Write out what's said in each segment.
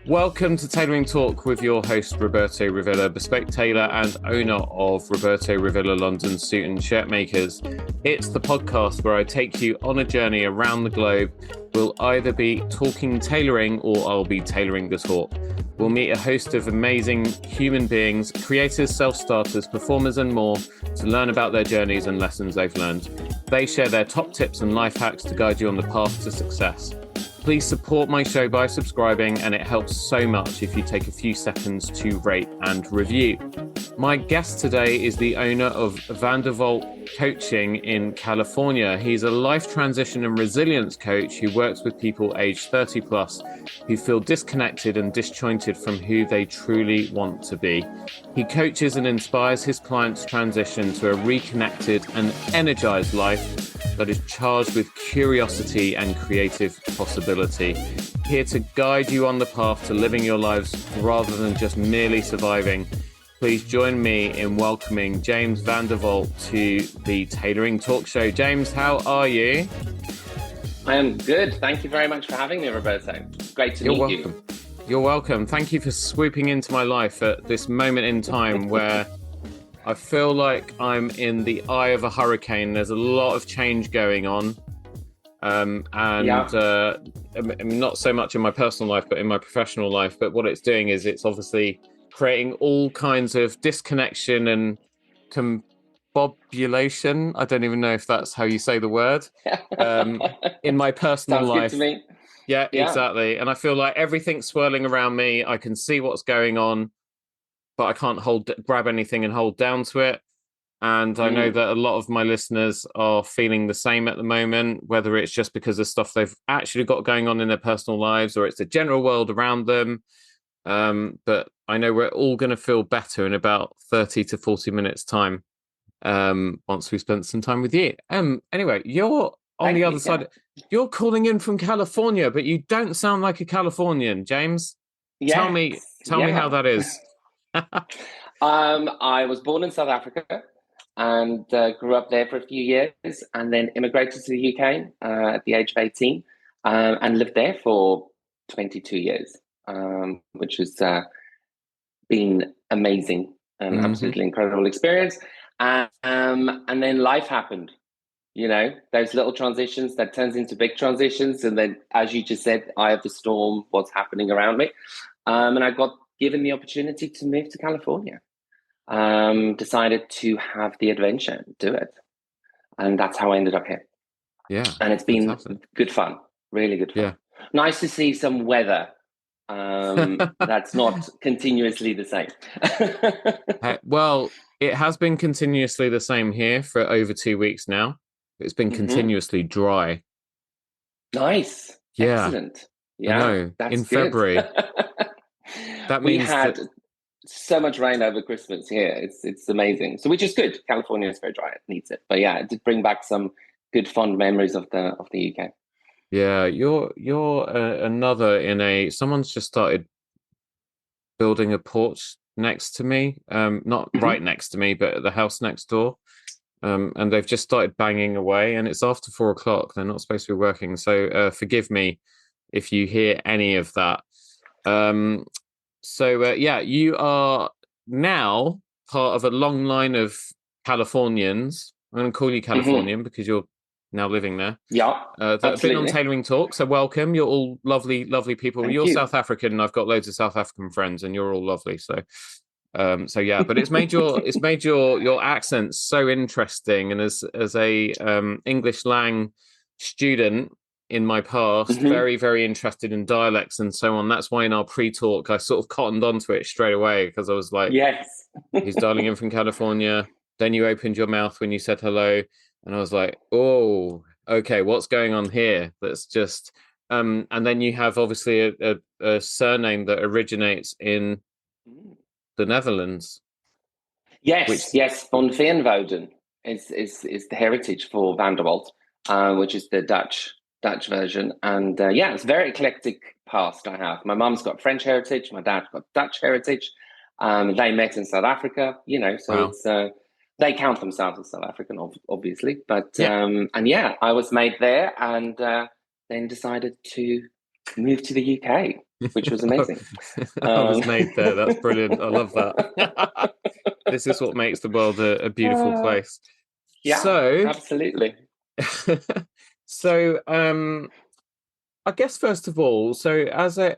Welcome to Tailoring Talk with your host, Roberto Revilla, bespoke tailor and owner of Roberto Revilla London Suit and Shirt Makers. It's the podcast where I take you on a journey around the globe. We'll either be talking tailoring or I'll be tailoring the talk. We'll meet a host of amazing human beings, creators, self-starters, performers and more to learn about their journeys and lessons they've learned. They share their top tips and life hacks to guide you on the path to success. Please support my show by subscribing, and it helps so much if you take a few seconds to rate and review. My guest today is the owner of VanDerWalt Coaching in California. He's a life transition and resilience coach who works with people aged 30 plus who feel disconnected and disjointed from who they truly want to be. He coaches and inspires his clients' transition to a reconnected and energized life that is charged with curiosity and creative possibility. Here to guide you on the path to living your lives rather than just merely surviving. Please join me in welcoming James Van Der Walt to the Tailoring Talk Show. James, how are you? I am good. Thank you very much for having me, Roberto. Great to meet you. You're welcome. Thank you for swooping into my life at this moment in time where I feel like I'm in the eye of a hurricane. There's a lot of change going on. Not so much in my personal life, but in my professional life. But what it's doing is it's obviously creating all kinds of disconnection and combobulation. I don't even know if that's how you say the word. In my personal Sounds life. good to me. Yeah, exactly. And I feel like everything's swirling around me. I can see what's going on, but I can't grab anything and hold down to it. And I know that a lot of my listeners are feeling the same at the moment, whether it's just because of stuff they've actually got going on in their personal lives or it's the general world around them. But I know we're all going to feel better in about 30 to 40 minutes time once we spent some time with you. Anyway, you're on the other side. You're calling in from California, but you don't sound like a Californian, James. Yes. Tell me how that is. I was born in South Africa and grew up there for a few years and then immigrated to the UK at the age of 18 and lived there for 22 years, which has been amazing and absolutely incredible experience. And then life happened. You know, those little transitions that turns into big transitions. And then, as you just said, eye of the storm, what's happening around me. And I got given the opportunity to move to California. Decided to have the adventure, do it. And that's how I ended up here. Yeah. And it's been good fun, really good fun. Yeah. Nice to see some weather that's not continuously the same. Well, it has been continuously the same here for over 2 weeks now. It's been continuously dry. Nice. Yeah. Excellent. Yeah. I know. That's in good. February. That means we had so much rain over Christmas here. It's amazing. So which is good. California is very dry. It needs it. But yeah, it did bring back some good fond memories of the UK. Yeah, you're another someone's just started building a porch next to me. Not right next to me, but at the house next door. And they've just started banging away, and it's after 4 o'clock. They're not supposed to be working, so forgive me if you hear any of that. You are now part of a long line of Californians. I'm going to call you Californian because you're now living there. Yeah, that have been on Tailoring Talk. So welcome. You're all lovely, lovely people. You're South African, and I've got loads of South African friends, and you're all lovely. But it's made your accent so interesting. And as a English lang student in my past, very, very interested in dialects and so on. That's why in our pre-talk, I sort of cottoned onto it straight away because I was like, yes, he's dialing in from California. Then you opened your mouth when you said hello. And I was like, oh, okay, what's going on here? That's just, and then you have obviously a surname that originates in the Netherlands. Yes, Van VanDerWalt is the heritage for VanDerWalt, which is the Dutch version. And it's a very eclectic past I have. My mum's got French heritage, my dad's got Dutch heritage. They met in South Africa, it's they count themselves as South African, obviously. But I was made there and then decided to move to the UK. which was amazing. I was made there. That's brilliant. I love that. This is what makes the world a beautiful place. Yeah, So, absolutely. so I guess first of all,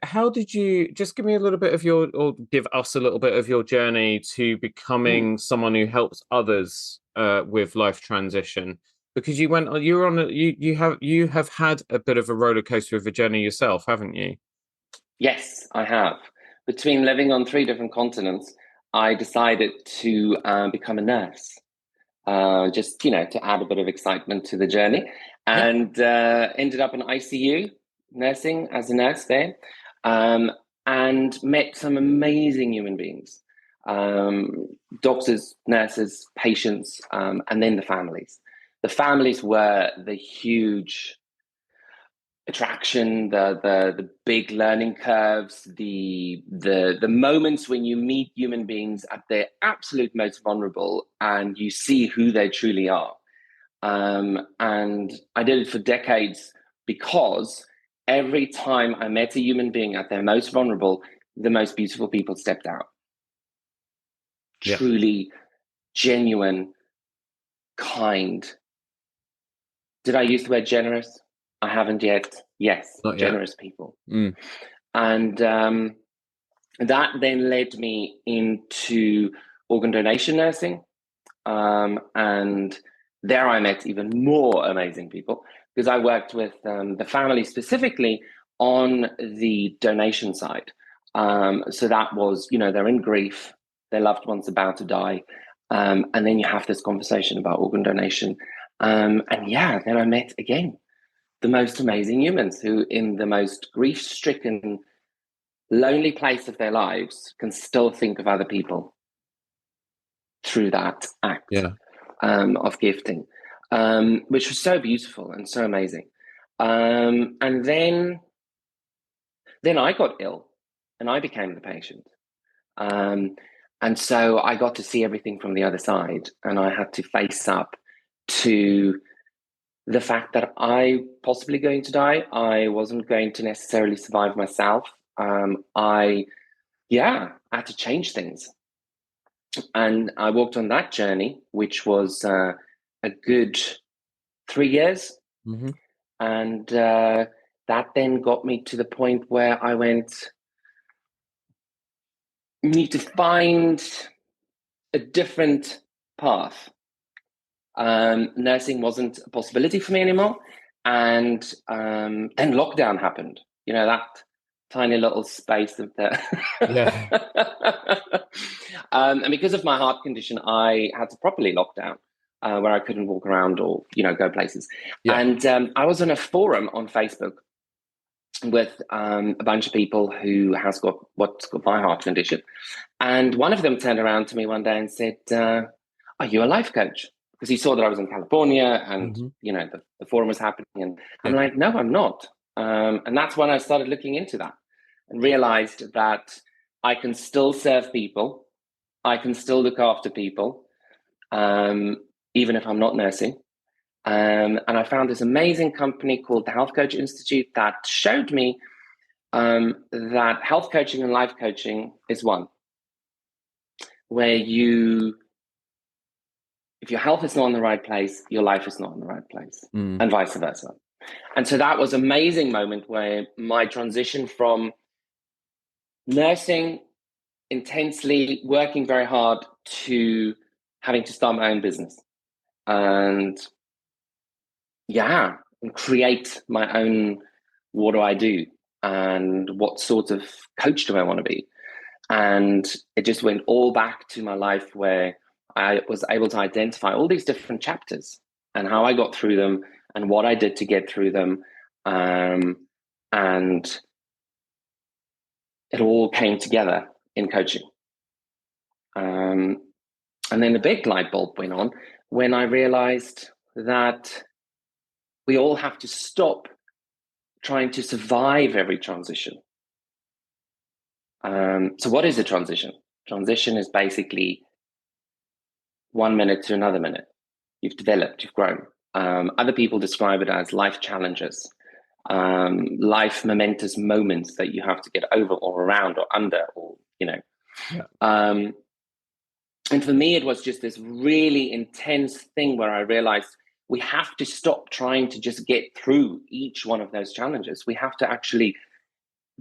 how did you just give me a little bit of or give us a little bit of your journey to becoming someone who helps others with life transition? Because you have had a bit of a roller coaster of a journey yourself, haven't you? Yes, I have. Between living on 3 different continents, I decided to become a nurse. Just to add a bit of excitement to the journey, and ended up in ICU nursing as a nurse there, and met some amazing human beings, doctors, nurses, patients, and then the families. The families were the huge attraction, the big learning curves, the moments when you meet human beings at their absolute most vulnerable and you see who they truly are. And I did it for decades because every time I met a human being at their most vulnerable, the most beautiful people stepped out. Yeah. Truly genuine, kind. Did I use the word generous? I haven't yet. Yes, Not generous yet. people. Mm. And that then led me into organ donation nursing. And there I met even more amazing people because I worked with the family specifically on the donation side. So that was, they're in grief, their loved one's about to die. And then you have this conversation about organ donation. And then I met again the most amazing humans who, in the most grief-stricken, lonely place of their lives, can still think of other people through that act of gifting, which was so beautiful and so amazing. And then I got ill and I became the patient. And so I got to see everything from the other side, and I had to face up to the fact that I possibly going to die. I wasn't going to necessarily survive myself. I had to change things. And I walked on that journey, which was a good 3 years. Mm-hmm. And that then got me to the point where I went, need to find a different path. Nursing wasn't a possibility for me anymore. And then lockdown happened. That tiny little space of the... Yeah. And because of my heart condition, I had to properly lock down, where I couldn't walk around or, go places. Yeah. And I was on a forum on Facebook with a bunch of people who has got what's got my heart condition. And one of them turned around to me one day and said, are you a life coach? Because he saw that I was in California and, the forum was happening. And I'm like, no, I'm not. And that's when I started looking into that and realized that I can still serve people. I can still look after people, even if I'm not nursing. And I found this amazing company called the Health Coach Institute that showed me that health coaching and life coaching is one, where if your health is not in the right place, your life is not in the right place, and vice versa. And so that was an amazing moment where my transition from nursing intensely, working very hard, to having to start my own business and create my own, what do I do and what sort of coach do I want to be? And it just went all back to my life where I was able to identify all these different chapters and how I got through them and what I did to get through them. And it all came together in coaching. And then the big light bulb went on when I realized that we all have to stop trying to survive every transition. So what is a transition? Transition is basically 1 minute to another minute. You've developed, you've grown. Other people describe it as life challenges. life momentous moments that you have to get over or around or under, or, you know. Yeah. And for me, it was just this really intense thing where I realized we have to stop trying to just get through each one of those challenges. We have to actually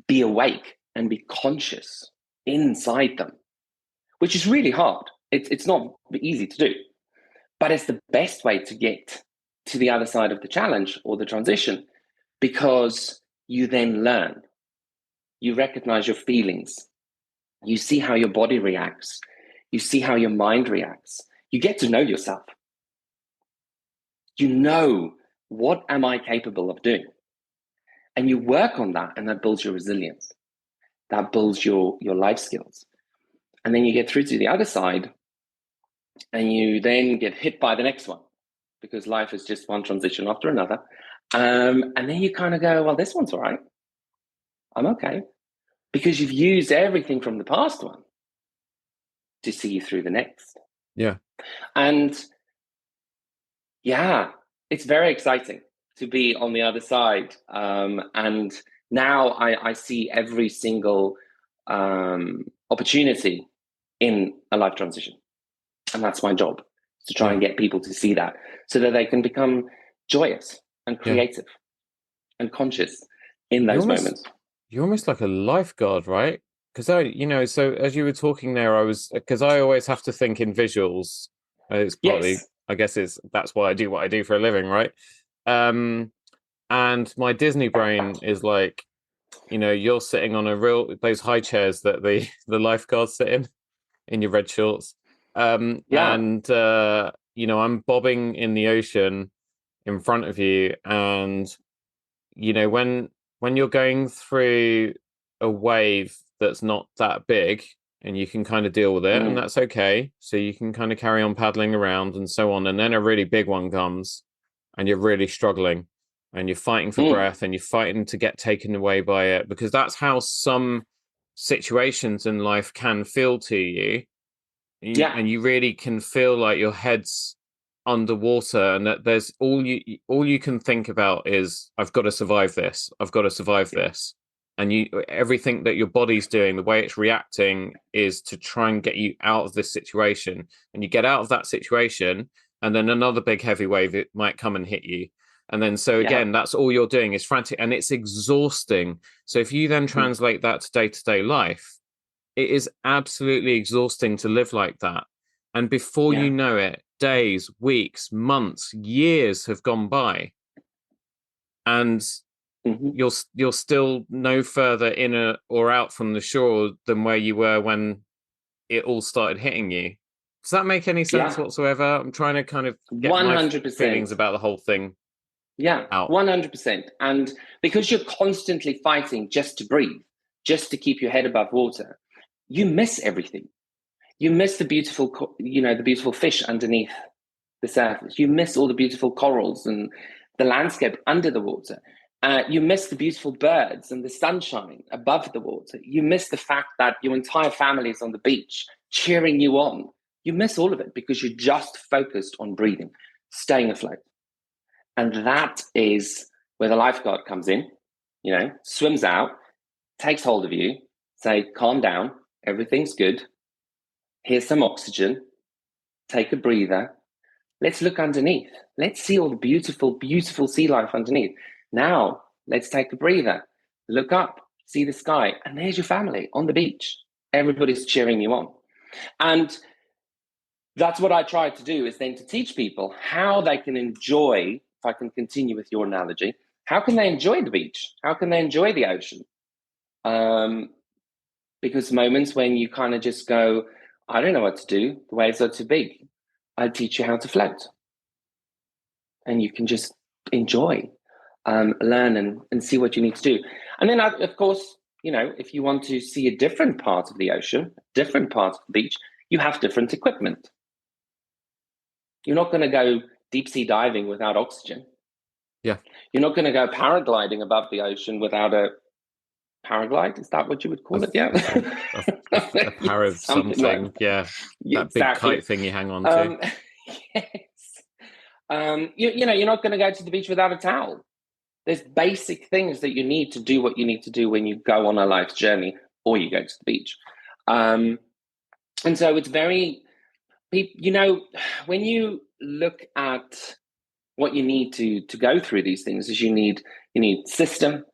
be awake and be conscious inside them, which is really hard. It's not easy to do, but it's the best way to get to the other side of the challenge or the transition, because you then learn, you recognize your feelings, you see how your body reacts, you see how your mind reacts, you get to know yourself. You know, what am I capable of doing? And you work on that, and that builds your resilience. That builds your life skills. And then you get through to the other side, and you then get hit by the next one, because life is just one transition after another. And then you kind of go, well, this one's all right. I'm okay. Because you've used everything from the past one to see you through the next. Yeah. And yeah, it's very exciting to be on the other side. And now I see every single opportunity in a life transition. And that's my job, to try and get people to see that, so that they can become joyous and creative and conscious in those moments. You're almost like a lifeguard, right? Because so as you were talking there, because I always have to think in visuals. It's partly, I guess that's why I do what I do for a living, right? And my Disney brain is like, you're sitting on those high chairs that the lifeguards sit in your red shorts. And I'm bobbing in the ocean in front of you, and when you're going through a wave that's not that big, and you can kind of deal with it, and that's okay. So you can kind of carry on paddling around and so on. And then a really big one comes, and you're really struggling, and you're fighting for breath, and you're fighting to get taken away by it, because that's how some situations in life can feel to you. And you really can feel like your head's underwater, and that there's all you can think about is, I've got to survive this. I've got to survive this. And everything that your body's doing, the way it's reacting, is to try and get you out of this situation. And you get out of that situation, and then another big heavy wave, it might come and hit you. And then again, that's all you're doing is frantic, and it's exhausting. So if you then translate that to day-to-day life, it is absolutely exhausting to live like that. And before you know it, days, weeks, months, years have gone by, and you're still no further in or out from the shore than where you were when it all started hitting you. Does that make any sense whatsoever? I'm trying to kind of get 100% my feelings about the whole thing. Out. 100%. And because you're constantly fighting just to breathe, just to keep your head above water, you miss everything. You miss the beautiful, the beautiful fish underneath the surface. You miss all the beautiful corals and the landscape under the water. You miss the beautiful birds and the sunshine above the water. You miss the fact that your entire family is on the beach cheering you on. You miss all of it because you're just focused on breathing, staying afloat. And that is where the lifeguard comes in, swims out, takes hold of you, say, calm down, everything's good. Here's some oxygen, take a breather. Let's look underneath. Let's see all the beautiful, beautiful sea life underneath. Now, let's take a breather, look up, see the sky, and there's your family on the beach. Everybody's cheering you on. And that's what I try to do, is then to teach people how they can enjoy, if I can continue with your analogy, how can they enjoy the beach? How can they enjoy the ocean? Because moments when you kind of just go, I don't know what to do, the waves are too big, I'll teach you how to float. And you can just enjoy, learn and see what you need to do. And then, of course, if you want to see a different part of the ocean, different part of the beach, you have different equipment. You're not going to go deep sea diving without oxygen. Yeah. You're not going to go paragliding above the ocean without a paraglide. Is that what you would call it? Yeah. A para something. Like, yeah. That big kite thing you hang on to. Yes. You're not going to go to the beach without a towel. There's basic things that you need to do what you need to do when you go on a life journey or you go to the beach. And so it's very, when you look at what you need to go through these things, is you need system,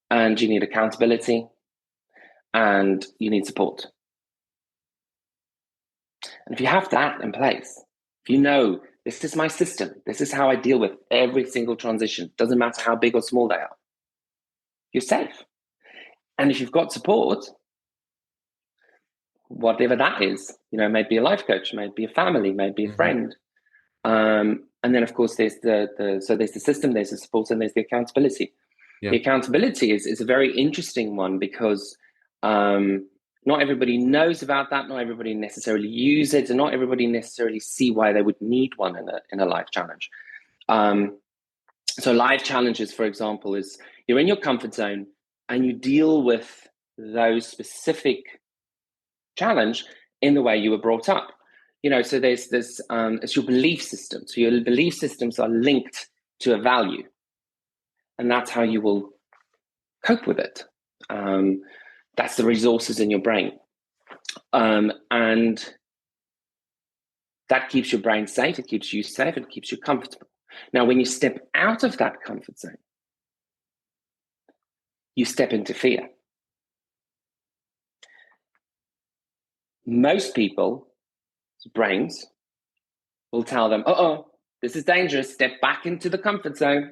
and you need accountability, and you need support. And if you have that in place, if you know this is my system, this is how I deal with every single transition, doesn't matter how big or small they are, you're safe. And if you've got support, whatever that is, maybe a life coach, maybe a family, maybe a friend. And then, of course, there's the system, there's the support, and there's the accountability. Yeah. The accountability is a very interesting one because not everybody knows about that. Not everybody necessarily use it, and not everybody necessarily see why they would need one in a life challenge. So life challenges, for example, is you're in your comfort zone and you deal with those specific challenge in the way you were brought up. So there's this, it's your belief system. So your belief systems are linked to a value, and that's how you will cope with it. That's the resources in your brain. And that keeps your brain safe, it keeps you safe, it keeps you comfortable. Now, when you step out of that comfort zone, you step into fear. Most people's brains will tell them, this is dangerous, step back into the comfort zone.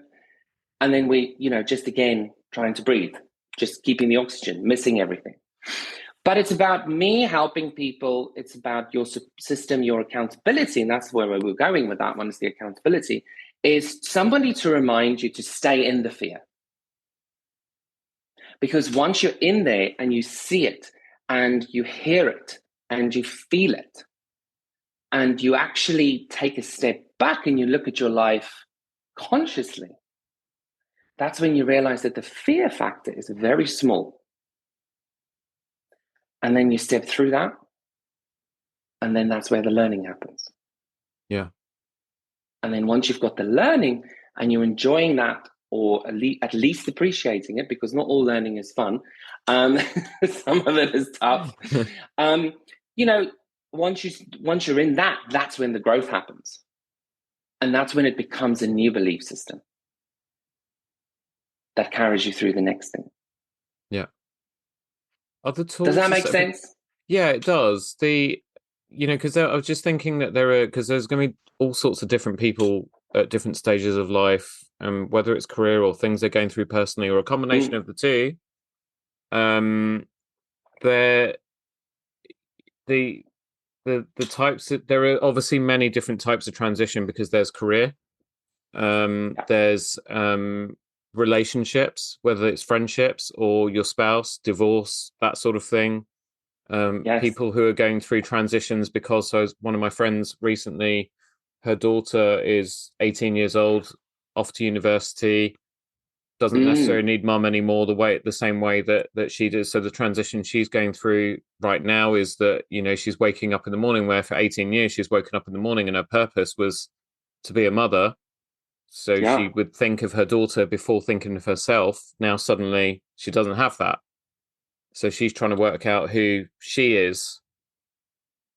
And then we, just again, trying to breathe, just keeping the oxygen, missing everything. But it's about me helping people. It's about your system, your accountability. And that's where we're going with that one, is the accountability, is somebody to remind you to stay in the fear. Because once you're in there and you see it and you hear it and you feel it, and you actually take a step back and you look at your life consciously, that's when you realize that the fear factor is very small. And then you step through that, and then that's where the learning happens. Yeah. And then once you've got the learning and you're enjoying that, or at least appreciating it, because not all learning is fun. Some of it is tough. Once you're in that, that's when the growth happens. And that's when it becomes a new belief system that carries you through the next thing. Yeah. Other tools. Does that make sense? Yeah, it does. Because I was just thinking that because there's going to be all sorts of different people at different stages of life, whether it's career or things they're going through personally, or a combination of the two. The types there are obviously many different types of transition, because there's career, there's relationships, whether it's friendships or your spouse, divorce, that sort of thing. Yes. People who are going through transitions, because one of my friends recently, her daughter is 18 years old, off to university, doesn't necessarily need mum anymore the same way that she does. So the transition she's going through right now is that, she's waking up in the morning, where for 18 years she's woken up in the morning and her purpose was to be a mother. So she would think of her daughter before thinking of herself. Now suddenly she doesn't have that. So she's trying to work out who she is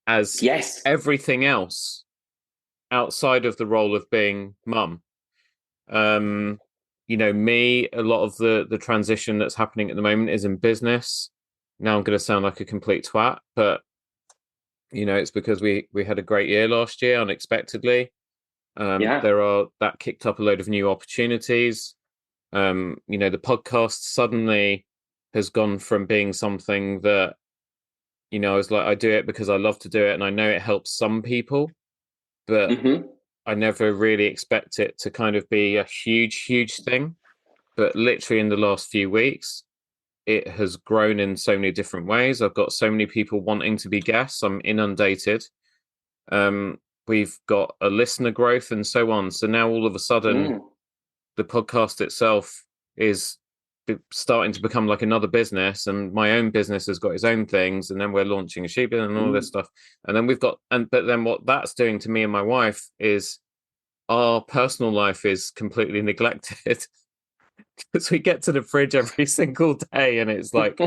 as everything else outside of the role of being mum. Me, a lot of the transition that's happening at the moment is in business. Now I'm going to sound like a complete twat, but it's because we had a great year last year unexpectedly. That kicked up a load of new opportunities. The podcast suddenly has gone from being something that, I was like, I do it because I love to do it, and I know it helps some people, but I never really expect it to kind of be a huge, huge thing. But literally in the last few weeks, it has grown in so many different ways. I've got so many people wanting to be guests. I'm inundated. We've got a listener growth and so on. So now all of a sudden, the podcast itself is starting to become like another business, and my own business has got its own things, and then we're launching a sheep and all this stuff. And then but then what that's doing to me and my wife is our personal life is completely neglected. Because we get to the fridge every single day and it's like,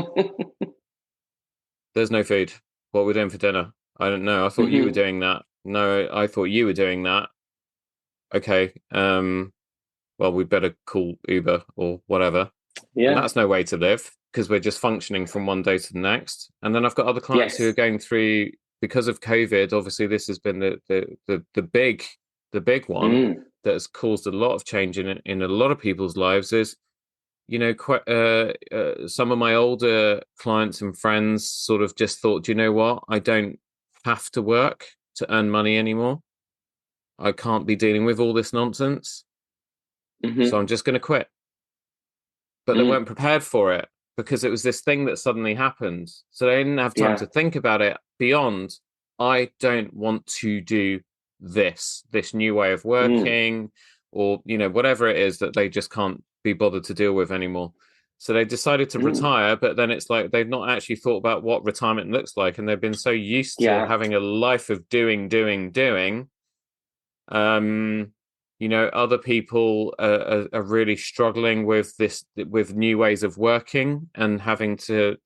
there's no food. What are we doing for dinner? I don't know. I thought you were doing that. No, I thought you were doing that. Okay. Well, we better call Uber or whatever. Yeah. And that's no way to live because we're just functioning from one day to the next. And then I've got other clients who are going through, because of COVID, obviously this has been the big one that has caused a lot of change in a lot of people's lives is, you know, some of my older clients and friends sort of just thought, you know what, I don't have to work to earn money anymore. I can't be dealing with all this nonsense. So I'm just going to quit. But they weren't prepared for it because it was this thing that suddenly happened. So they didn't have time to think about it beyond, I don't want to do this new way of working or, you know, whatever it is that they just can't be bothered to deal with anymore. So they decided to retire, but then it's like they've not actually thought about what retirement looks like. And they've been so used to having a life of doing. You know, other people are really struggling with this, with new ways of working and having to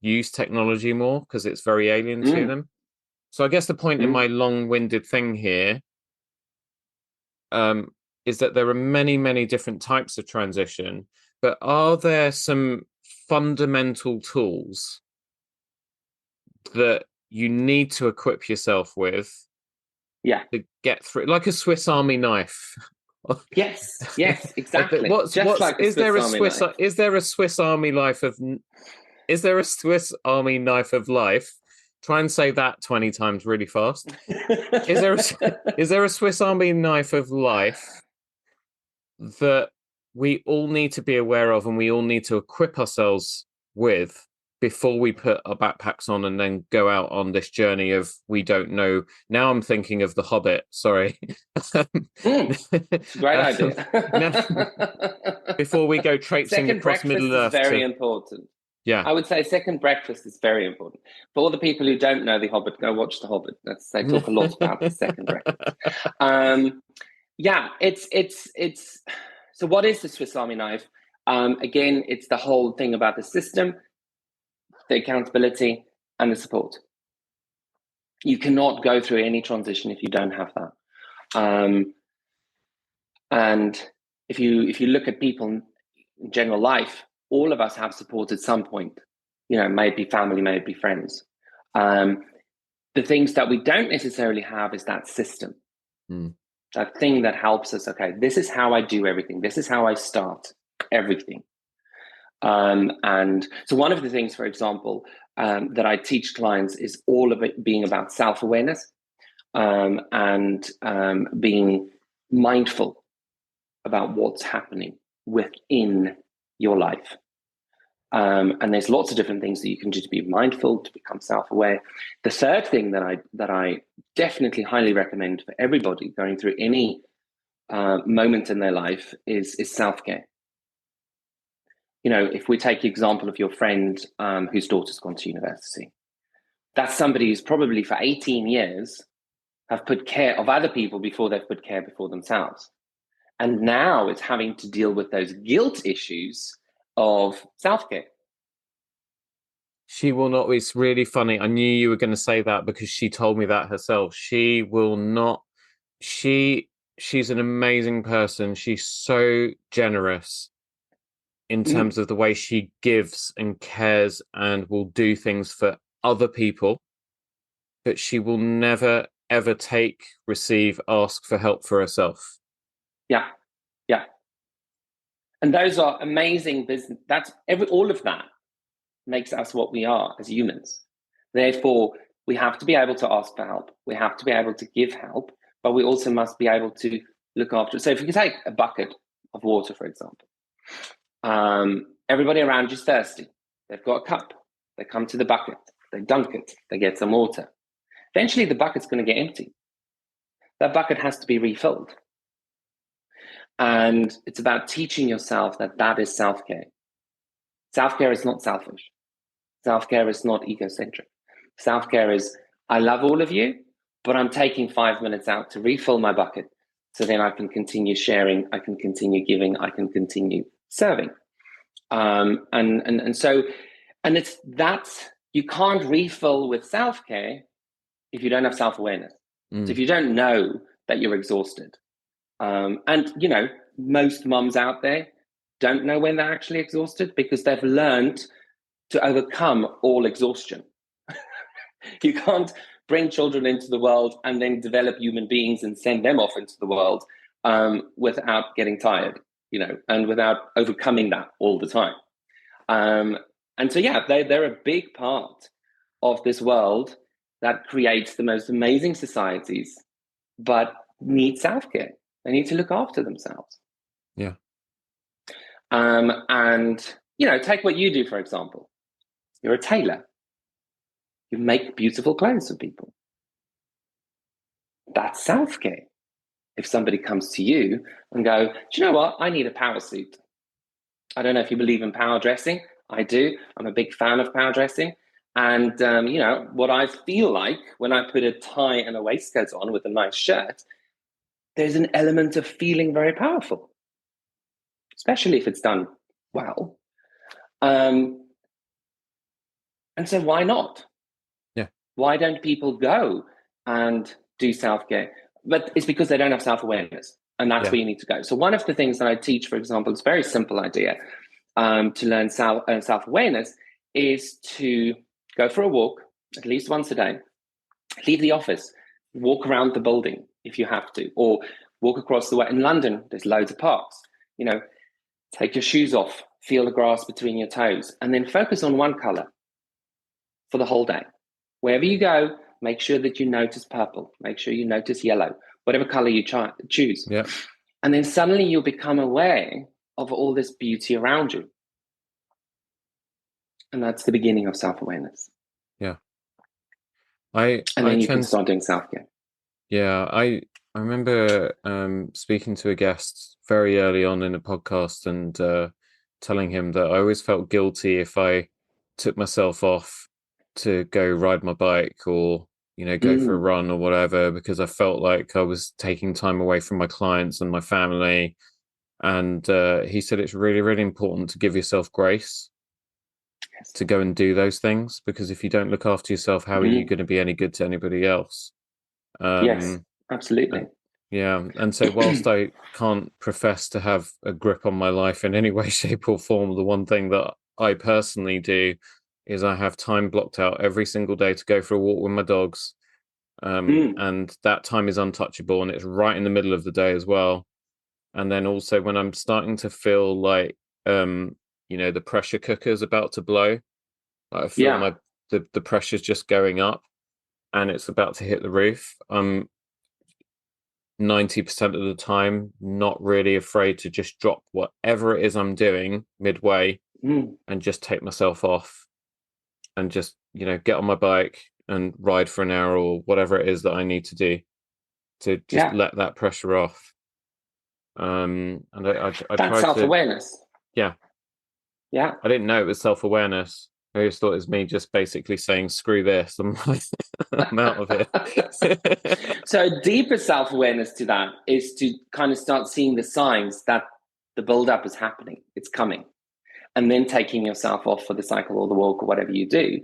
use technology more because it's very alien to them. So I guess the point in my long-winded thing here is that there are many, many different types of transition, but are there some fundamental tools that you need to equip yourself with to get through, like a Swiss Army knife? Yes, exactly. Is there a Swiss Army knife of life? Try and say that 20 times really fast. Is there a Swiss Army knife of life that we all need to be aware of and we all need to equip ourselves with before we put our backpacks on and then go out on this journey of we don't know? Now I'm thinking of The Hobbit. Sorry. Great idea. Before we go traipsing across Middle Earth. Very important. Yeah. I would say second breakfast is very important. For all the people who don't know The Hobbit, go watch The Hobbit. They talk a lot about the second breakfast. It's so what is the Swiss Army knife? Again, it's the whole thing about the system, the accountability, and the support. You cannot go through any transition if you don't have that. And if you look at people in general life, all of us have support at some point. You know, maybe family, maybe friends. The things that we don't necessarily have is that system, that thing that helps us. Okay, this is how I do everything. This is how I start everything. And so one of the things, for example, that I teach clients is all of it being about self-awareness and being mindful about what's happening within your life. And there's lots of different things that you can do to be mindful, to become self-aware. The third thing that I definitely highly recommend for everybody going through any moment in their life is self-care. You know, if we take the example of your friend whose daughter's gone to university, that's somebody who's probably for 18 years have put care of other people before they've put care before themselves. And now it's having to deal with those guilt issues of self-care. She will not. It's really funny. I knew you were going to say that because she told me that herself. She will not. She's an amazing person. She's so generous in terms of the way she gives and cares and will do things for other people. But she will never, ever take, receive, ask for help for herself. Yeah. And those are amazing business. All of that makes us what we are as humans. Therefore, we have to be able to ask for help. We have to be able to give help, but we also must be able to look after it. So if you can take a bucket of water, for example, everybody around you is thirsty. They've got a cup. They come to the bucket. They dunk it. They get some water. Eventually, the bucket's going to get empty. That bucket has to be refilled. And it's about teaching yourself that is self-care. Self-care is not selfish. Self-care is not egocentric. Self-care is, I love all of you, but I'm taking 5 minutes to refill my bucket so then I can continue sharing, I can continue giving, I can continue serving. And so, and it's that you can't refill with self-care if you don't have self-awareness. So if you don't know that you're exhausted, and you know, most moms out there don't know when they're actually exhausted because they've learned to overcome all exhaustion. You can't bring children into the world and then develop human beings and send them off into the world without getting tired, you know, and without overcoming that all the time. And so, yeah, they're a big part of this world that creates the most amazing societies, but need self-care. They need to look after themselves. Yeah. And, you know, take what you do, for example. You're a tailor. You make beautiful clothes for people. That's self-care. If somebody comes to you and go, do you know what? I need a power suit. I don't know if you believe in power dressing. I do. I'm a big fan of power dressing. And, you know, what I feel like when I put a tie and a waistcoat on with a nice shirt, there's an element of feeling very powerful, especially if it's done well. And so why not? Yeah. Why don't people go and do self-care? But it's because they don't have self-awareness. And that's where you need to go. So one of the things that I teach, for example, it's a very simple idea to learn self-awareness is to go for a walk at least once a day, leave the office, walk around the building if you have to, or walk across the way. In London, there's loads of parks. You know, take your shoes off, feel the grass between your toes, and then focus on one color for the whole day. Wherever you go, make sure that you notice purple, make sure you notice yellow, whatever color you choose. Yeah. And then suddenly you'll become aware of all this beauty around you. And that's the beginning of self-awareness. Yeah. And then you can start doing self-care. Yeah, I remember speaking to a guest very early on in the podcast and telling him that I always felt guilty if I took myself off to go ride my bike or, you know, go for a run or whatever, because I felt like I was taking time away from my clients and my family. And he said it's really, really important to give yourself grace to go and do those things, because if you don't look after yourself, how are you going to be any good to anybody else? Yes, absolutely. Yeah. And so whilst I can't profess to have a grip on my life in any way, shape or form, the one thing that I personally do is I have time blocked out every single day to go for a walk with my dogs. And that time is untouchable, and it's right in the middle of the day as well. And then also when I'm starting to feel like, you know, the pressure cooker's about to blow, I feel the pressure's just going up and it's about to hit the roof. 90% of the time not really afraid to just drop whatever it is I'm doing midway and just take myself off and just, you know, get on my bike and ride for an hour or whatever it is that I need to do to just let that pressure off. And I that's self-awareness. Yeah. I didn't know it was self-awareness. I just thought it was me just basically saying, screw this, I'm out of it. So deeper self-awareness to that is to kind of start seeing the signs that the build-up is happening, it's coming. And then taking yourself off for the cycle or the walk or whatever you do,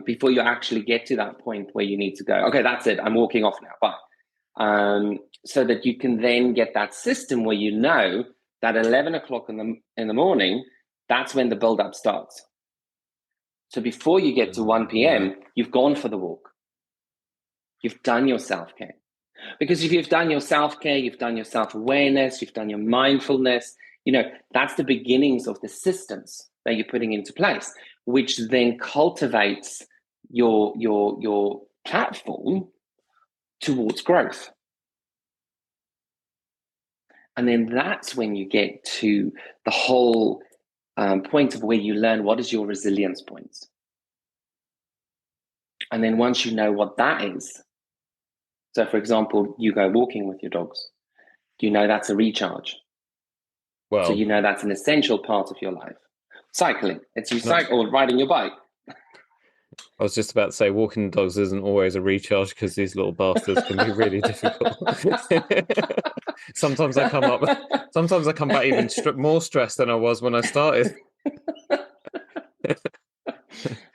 before you actually get to that point where you need to go, okay, that's it, I'm walking off now, bye. So that you can then get that system where you know that 11 o'clock in the morning, that's when the build-up starts. So before you get to 1 p.m., you've gone for the walk. You've done your self-care. Because if you've done your self-care, you've done your self-awareness, you've done your mindfulness, you know, that's the beginnings of the systems that you're putting into place, which then cultivates your platform towards growth. And then that's when you get to the whole point of where you learn what is your resilience points. And then once you know what that is, so for example, you go walking with your dogs, you know that's a recharge. Well, so you know that's an essential part of your life. Cycling, it's you cycle or riding your bike. I was just about to say, walking the dogs isn't always a recharge because these little bastards can be really difficult. Sometimes I come back even more stressed than I was when I started.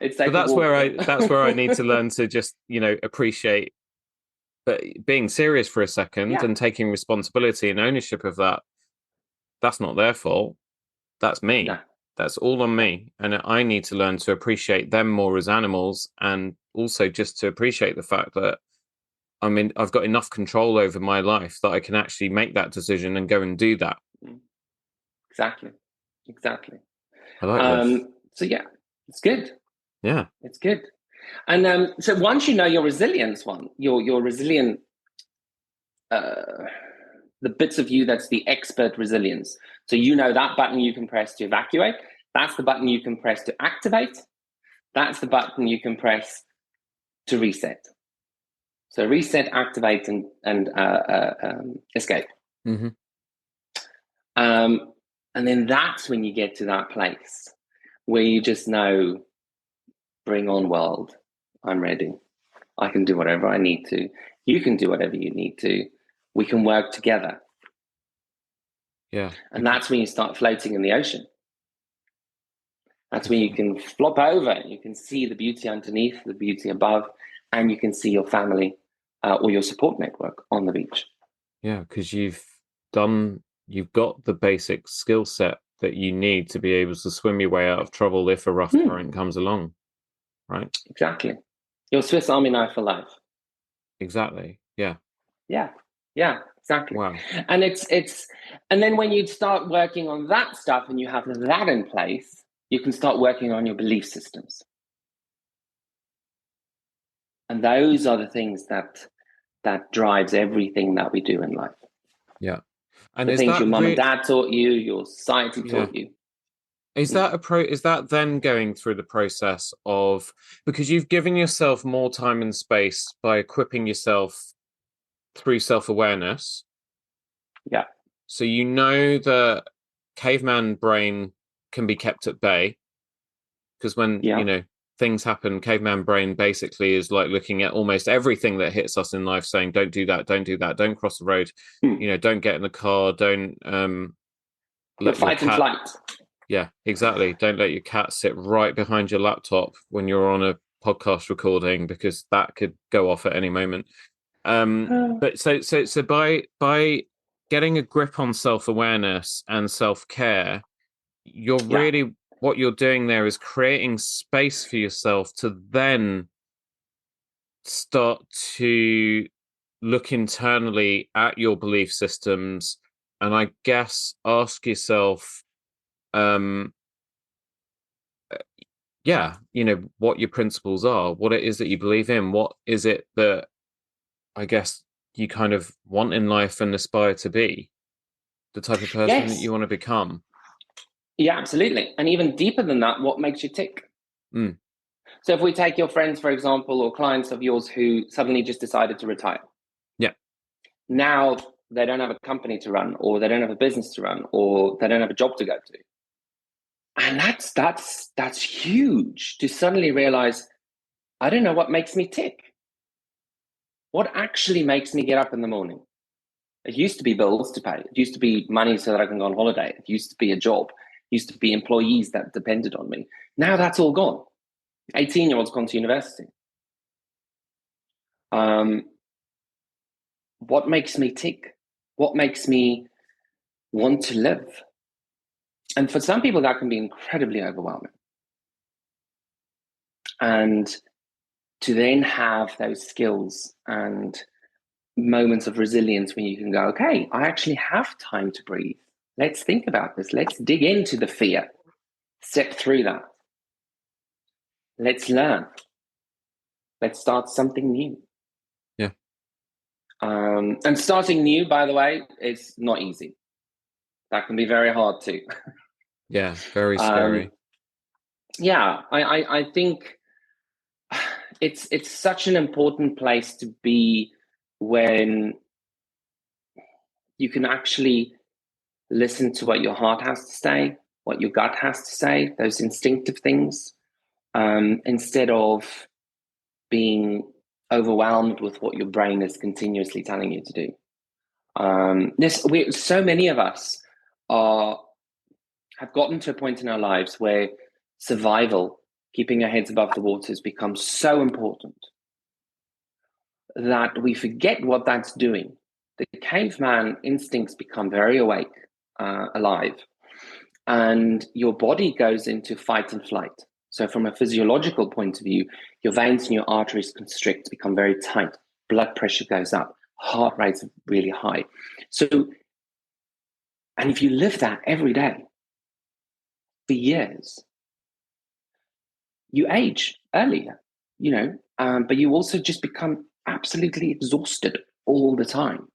It's But like that's where I need to learn to just, appreciate, but being serious for a second and taking responsibility and ownership of that. That's not their fault. That's me. No. That's all on me. And I need to learn to appreciate them more as animals, and also just to appreciate the fact that I've got enough control over my life that I can actually make that decision and go and do that. Exactly. I like this. So yeah, it's good. Yeah. It's good. And so once you know your resilience your resilient, the bits of you that's the expert resilience. So you know that button you can press to evacuate. That's the button you can press to activate. That's the button you can press to reset. So reset, activate, and escape. Mm-hmm. And then that's when you get to that place where you just know, bring on world. I'm ready. I can do whatever I need to. You can do whatever you need to. We can work together. Yeah. And that's when you start floating in the ocean. That's when you can flop over. You can see the beauty underneath, the beauty above, and you can see your family or your support network on the beach. Yeah, because you've got the basic skill set that you need to be able to swim your way out of trouble if a rough current comes along, right? Exactly. Your Swiss Army knife for life. Exactly. Yeah. Yeah, exactly. Wow. And and then when you start working on that stuff and you have that in place, you can start working on your belief systems. And those are the things that drives everything that we do in life. Yeah. And the things your mum and dad taught you, your society taught you. Is that then going through the process of, because you've given yourself more time and space by equipping yourself through self-awareness. Yeah. So you know that caveman brain can be kept at bay, because when things happen, caveman brain basically is like looking at almost everything that hits us in life, saying, don't do that, don't cross the road, don't get in the car, don't let fight and flight. Yeah, exactly. Don't let your cat sit right behind your laptop when you're on a podcast recording, because that could go off at any moment. But so by getting a grip on self-awareness and self-care, you're really, what you're doing there is creating space for yourself to then start to look internally at your belief systems, and I guess ask yourself, what your principles are, what it is that you believe in, what is it that I guess you kind of want in life and aspire to be, the type of person that you want to become. Yeah, absolutely. And even deeper than that, what makes you tick? So if we take your friends, for example, or clients of yours who suddenly just decided to retire. Yeah. Now they don't have a company to run, or they don't have a business to run, or they don't have a job to go to. And that's huge, to suddenly realize, I don't know what makes me tick. What actually makes me get up in the morning? It used to be bills to pay. It used to be money so that I can go on holiday. It used to be a job. It used to be employees that depended on me. Now that's all gone. 18-year-olds gone to university. What makes me tick? What makes me want to live? And for some people, that can be incredibly overwhelming. And to then have those skills and moments of resilience when you can go, okay, I actually have time to breathe. Let's think about this. Let's dig into the fear. Step through that. Let's learn. Let's start something new. Yeah. And starting new, by the way, is not easy. That can be very hard too. Yeah, very scary. I think it's such an important place to be, when you can actually listen to what your heart has to say, what your gut has to say, those instinctive things, instead of being overwhelmed with what your brain is continuously telling you to do. So many of us have gotten to a point in our lives where survival, keeping our heads above the water, has become so important that we forget what that's doing. The caveman instincts become very awake, alive, and your body goes into fight and flight. So from a physiological point of view, your veins and your arteries constrict, become very tight, blood pressure goes up, heart rate's really high. So, and if you live that every day for years, you age earlier, but you also just become absolutely exhausted all the time.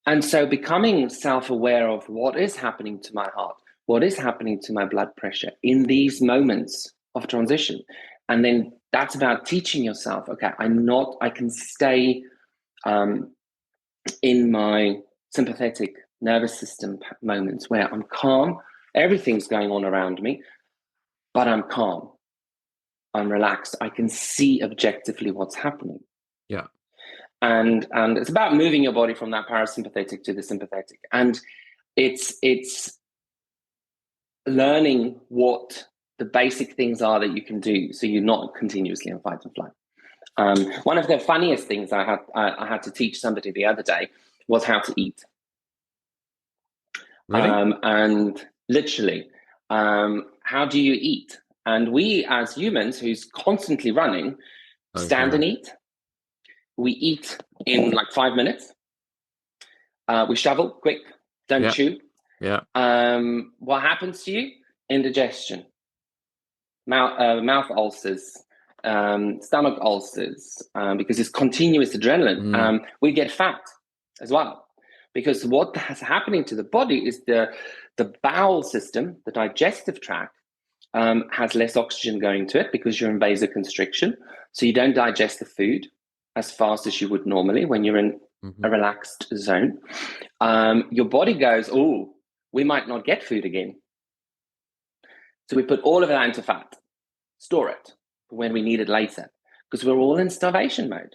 And so becoming self-aware of what is happening to my heart, what is happening to my blood pressure in these moments of transition. And then that's about teaching yourself, okay, I can stay in my sympathetic nervous system moments where I'm calm, everything's going on around me, but I'm calm, I'm relaxed, I can see objectively what's happening. Yeah. And it's about moving your body from that parasympathetic to the sympathetic. And it's learning what the basic things are that you can do so you're not continuously in fight and flight. One of the funniest things I had to teach somebody the other day was how to eat. Really? And literally, how do you eat? And we as humans who's constantly running, stand and eat. We eat in like 5 minutes. We shovel quick, don't chew. Yeah. What happens to you? Indigestion, mouth ulcers, stomach ulcers, because it's continuous adrenaline. We get fat as well, because what is happening to the body is the bowel system, the digestive tract, has less oxygen going to it because you're in vasoconstriction. So you don't digest the food as fast as you would normally when you're in a relaxed zone. Your body goes, oh, we might not get food again. So we put all of that into fat, store it for when we need it later, because we're all in starvation mode.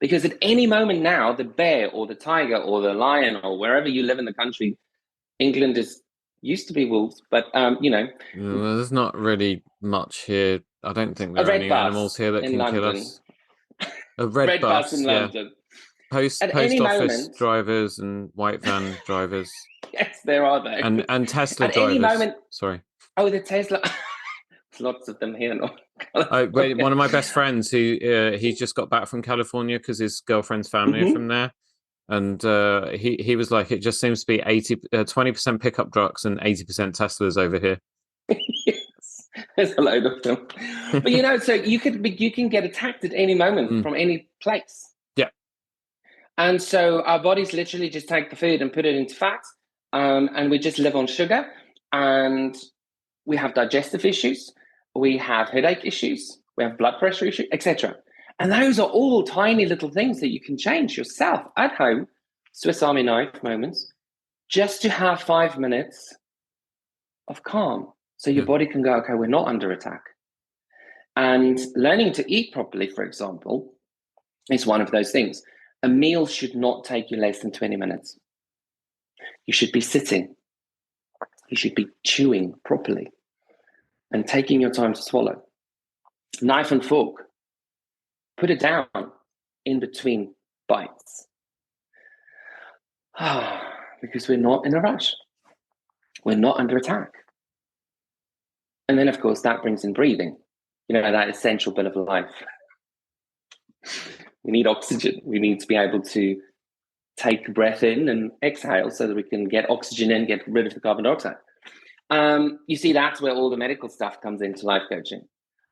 Because at any moment now, the bear or the tiger or the lion or wherever you live in the country, England used to be wolves, but there's not really much here. I don't think there are any animals here that can kill us. A red bus in London. Post office moment, drivers and white van drivers. Yes, there are though. And Tesla at drivers. Any moment, sorry. Oh, the Tesla. There's lots of them here. One of my best friends who he's just got back from California because his girlfriend's family are from there. And he was like, it just seems to be 20% pickup trucks and 80% Teslas over here. Yes, there's a load of them. But so you can get attacked at any moment from any place. Yeah. And so our bodies literally just take the food and put it into fat, and we just live on sugar, and we have digestive issues, we have headache issues, we have blood pressure issues, etc. And those are all tiny little things that you can change yourself at home, Swiss Army knife moments, just to have 5 minutes of calm. So your body can go, okay, we're not under attack. And learning to eat properly, for example, is one of those things. A meal should not take you less than 20 minutes. You should be sitting. You should be chewing properly and taking your time to swallow. Knife and fork, put it down in between bites. Because we're not in a rush. We're not under attack. And then, of course, that brings in breathing, that essential bit of life. We need oxygen. We need to be able to take a breath in and exhale so that we can get oxygen in, get rid of the carbon dioxide. You see, that's where all the medical stuff comes into life coaching.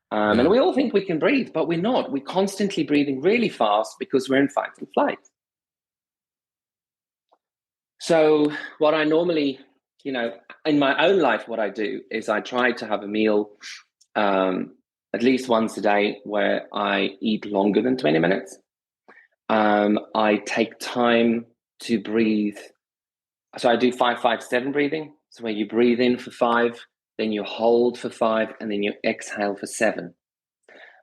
And we all think we can breathe, but we're not. We're constantly breathing really fast because we're in fight and flight. So what I normally, in my own life, what I do is I try to have a meal at least once a day where I eat longer than 20 minutes. I take time to breathe. So I do 5-5-7 breathing. So where you breathe in for 5, then you hold for 5, and then you exhale for 7.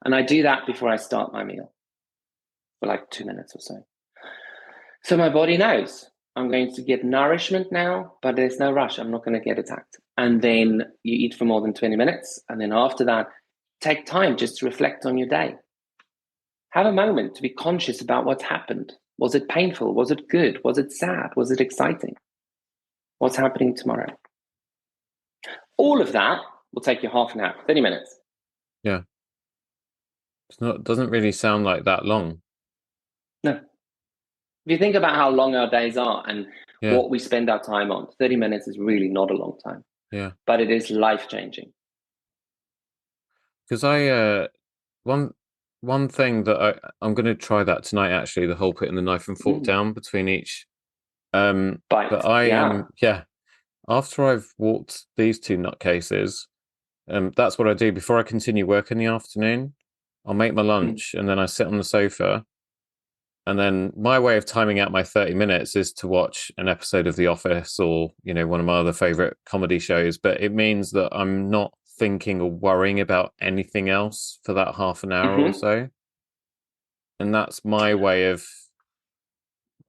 And I do that before I start my meal for like 2 minutes or so. So my body knows I'm going to get nourishment now, but there's no rush. I'm not going to get attacked. And then you eat for more than 20 minutes. And then after that, take time just to reflect on your day. Have a moment to be conscious about what's happened. Was it painful? Was it good? Was it sad? Was it exciting? What's happening tomorrow? All of that will take you half an hour, 30 minutes. Yeah. It doesn't really sound like that long. No. If you think about how long our days are and what we spend our time on, 30 minutes is really not a long time. Yeah. But it is life-changing. Because one thing that I'm going to try that tonight, actually, the whole putting the knife and fork down between each. Bite. But after I've walked these two nutcases, that's what I do. Before I continue work in the afternoon, I'll make my lunch and then I sit on the sofa. And then my way of timing out my 30 minutes is to watch an episode of The Office or, one of my other favorite comedy shows. But it means that I'm not thinking or worrying about anything else for that half an hour or so. And that's my way of,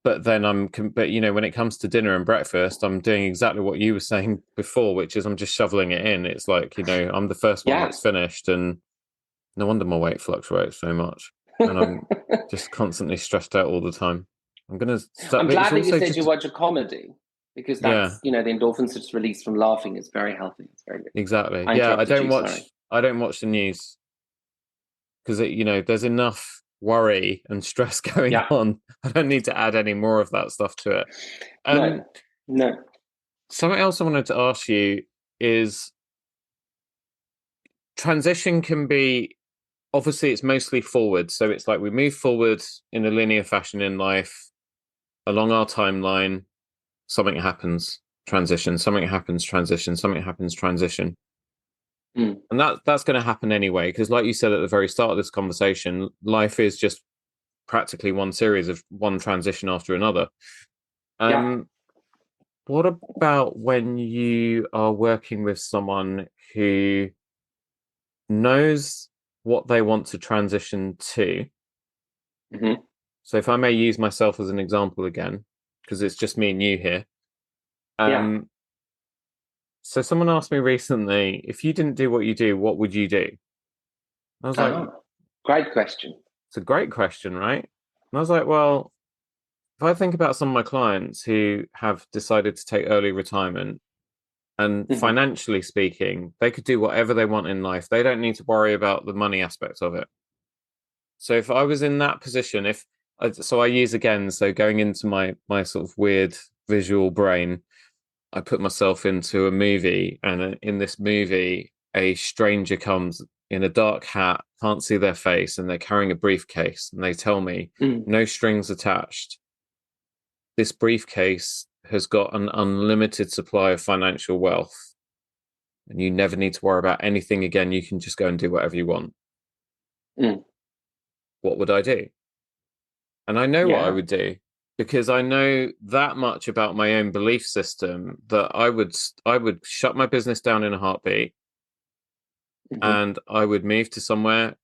but then when it comes to dinner and breakfast, I'm doing exactly what you were saying before, which is I'm just shoveling it in. It's like, I'm the first one that's finished, and no wonder my weight fluctuates so much. And I'm just constantly stressed out all the time. I'm glad that you said you watch a comedy, because that's, the endorphins that's released from laughing is very healthy. It's very good. Exactly. I don't watch the news because there's enough worry and stress going on. I don't need to add any more of that stuff to it. No. Something else I wanted to ask you is transition can be, obviously it's mostly forward. So it's like we move forward in a linear fashion in life along our timeline. Something happens, transition, something happens, transition, something happens, transition. And that's going to happen anyway, because like you said at the very start of this conversation, life is just practically one series of one transition after another. What about when you are working with someone who knows what they want to transition to? So if I may use myself as an example again, because it's just me and you here. So someone asked me recently, if you didn't do what you do, what would you do? I was like, great question. It's a great question, right? And I was like, well, if I think about some of my clients who have decided to take early retirement, and financially speaking, they could do whatever they want in life. They don't need to worry about the money aspect of it. So if I was in that position, so going into my sort of weird visual brain, I put myself into a movie, and in this movie, a stranger comes in a dark hat, can't see their face, and they're carrying a briefcase, and they tell me, no strings attached. This briefcase has got an unlimited supply of financial wealth, and you never need to worry about anything again. You can just go and do whatever you want. What would I do? And I know what I would do, because I know that much about my own belief system that I would shut my business down in a heartbeat, and I would move to somewhere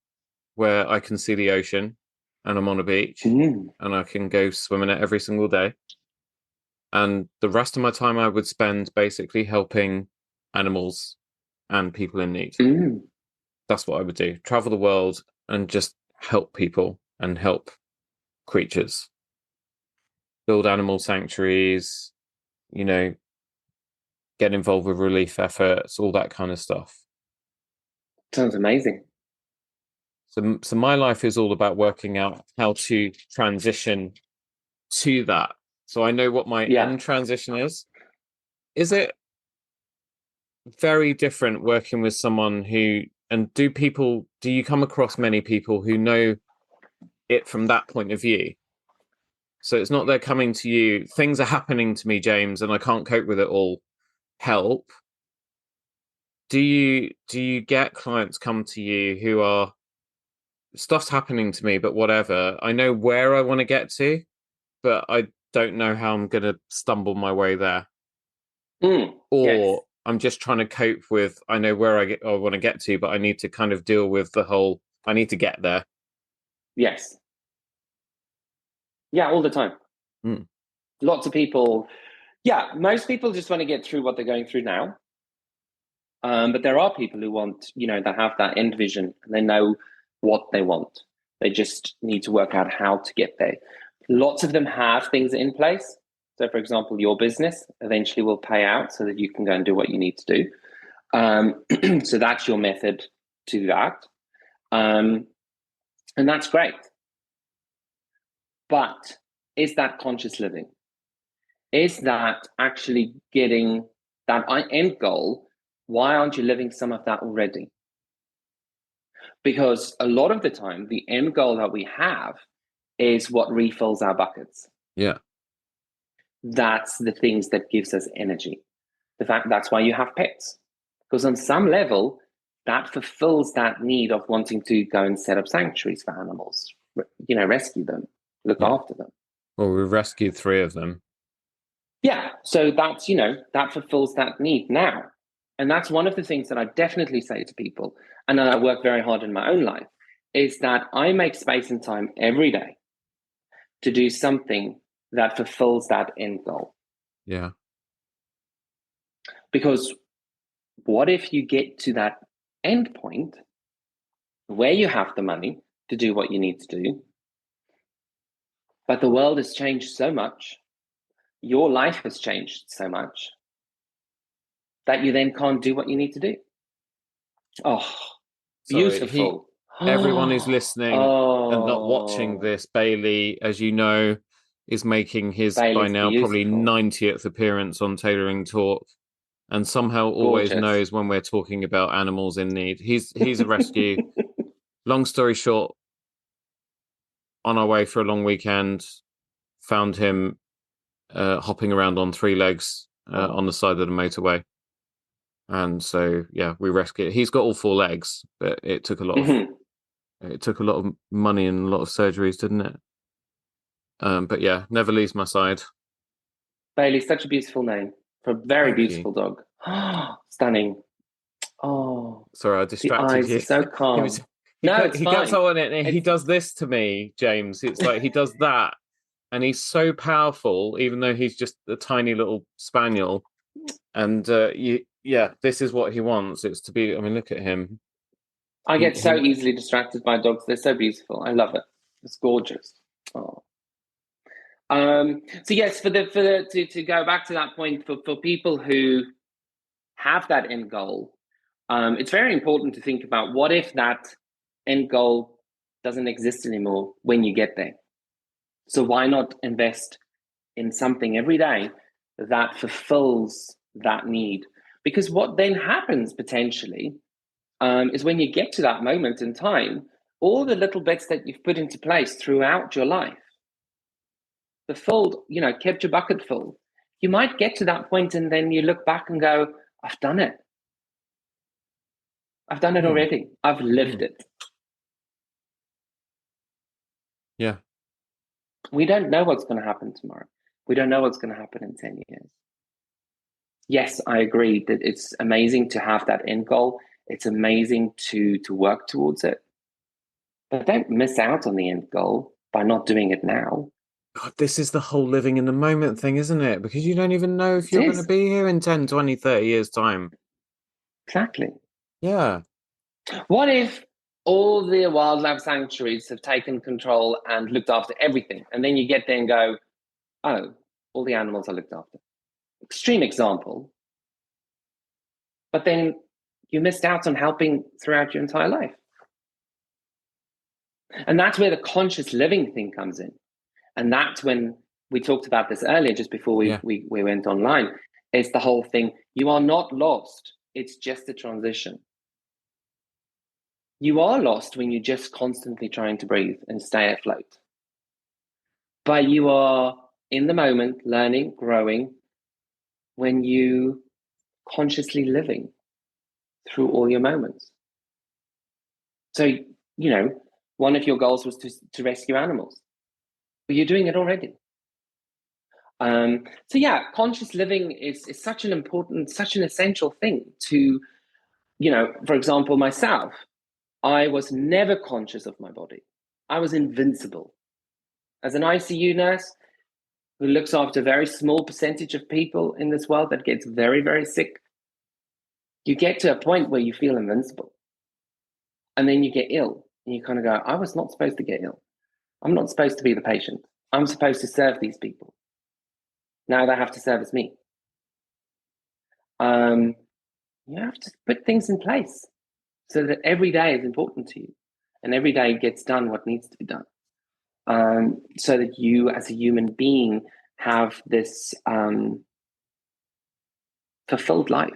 where I can see the ocean and I'm on a beach and I can go swimming it every single day. And the rest of my time I would spend basically helping animals and people in need. That's what I would do. Travel the world and just help people and help creatures. Build animal sanctuaries, get involved with relief efforts, all that kind of stuff. Sounds amazing. So my life is all about working out how to transition to that. So I know what my end transition is. Is it very different working with someone who, and do you come across many people who know it from that point of view? So it's not they're coming to you, things are happening to me, James, and I can't cope with it all. Help. Do you get clients come to you who are, stuff's happening to me, but whatever. I know where I want to get to, but I don't know how I'm going to stumble my way there. Or I'm just trying to cope with, I know where I want to get to, but I need to kind of deal with the whole, I need to get there. Yes. Yeah, all the time. Mm. Lots of people, most people just want to get through what they're going through now. But there are people who want, that have that end vision and they know what they want. They just need to work out how to get there. Lots of them have things in place. So, for example, your business eventually will pay out so that you can go and do what you need to do. So that's your method to that. And that's great. But is that conscious living? Is that actually getting that end goal? Why aren't you living some of that already? Because a lot of the time, the end goal that we have is what refills our buckets. Yeah. That's the things that gives us energy. The fact that's why you have pets. Because on some level, that fulfills that need of wanting to go and set up sanctuaries for animals, rescue them, look after them. Well, we rescued 3 of them. Yeah, so that's, that fulfills that need now. And that's one of the things that I definitely say to people, and I work very hard in my own life, is that I make space and time every day to do something that fulfills that end goal. Yeah. Because what if you get to that end point where you have the money to do what you need to do, but the world has changed so much, your life has changed so much, that you then can't do what you need to do. Oh, beautiful. Everyone is listening and not watching this. Bailey, as you know, is making his Bailey's by now beautiful. probably 90th appearance on Tailoring Talk, and somehow always knows when we're talking about animals in need. He's a rescue. Long story short, on our way for a long weekend, found him hopping around on 3 legs on the side of the motorway. And so, we rescued. He's got all 4 legs, but it took a lot of money and a lot of surgeries, didn't it? But never leaves my side. Bailey, such a beautiful name for a very beautiful dog. Stunning. Oh, sorry, I distracted the eyes you. Are so calm. It's fine. He gets on it and he does this to me, James. It's like he does that, and he's so powerful, even though he's just a tiny little spaniel. And this is what he wants. It's to be. I mean, look at him. I get so easily distracted by dogs. They're so beautiful. I love it. It's gorgeous. Oh. So yes, to go back to that point, for people who have that end goal, it's very important to think about what if that end goal doesn't exist anymore when you get there. So why not invest in something every day that fulfills that need? Because what then happens potentially is when you get to that moment in time, all the little bits that you've put into place throughout your life, the filled, kept your bucket full. You might get to that point and then you look back and go, I've done it. I've done it already. I've lived it. Yeah. We don't know what's going to happen tomorrow. We don't know what's going to happen in 10 years. Yes, I agree that it's amazing to have that end goal. It's amazing to work towards it. But don't miss out on the end goal by not doing it now. God, this is the whole living in the moment thing, isn't it? Because you don't even know if you're going to be here in 10, 20, 30 years' time. Exactly. Yeah. What if all the wildlife sanctuaries have taken control and looked after everything? And then you get there and go, oh, all the animals are looked after. Extreme example. But then you missed out on helping throughout your entire life. And that's where the conscious living thing comes in. And that's when we talked about this earlier, just before we went online. It's the whole thing. You are not lost. It's just a transition. You are lost when you're just constantly trying to breathe and stay afloat. But you are in the moment, learning, growing, when you consciously living through all your moments. So, one of your goals was to rescue animals. But you're doing it already. Conscious living is such an important, such an essential thing to, for example, myself, I was never conscious of my body. I was invincible. As an ICU nurse, who looks after a very small percentage of people in this world that gets very, very sick, you get to a point where you feel invincible. And then you get ill and you kind of go, I was not supposed to get ill. I'm not supposed to be the patient. I'm supposed to serve these people. Now they have to service me. You have to put things in place so that every day is important to you and every day gets done what needs to be done. So that you as a human being have this fulfilled life.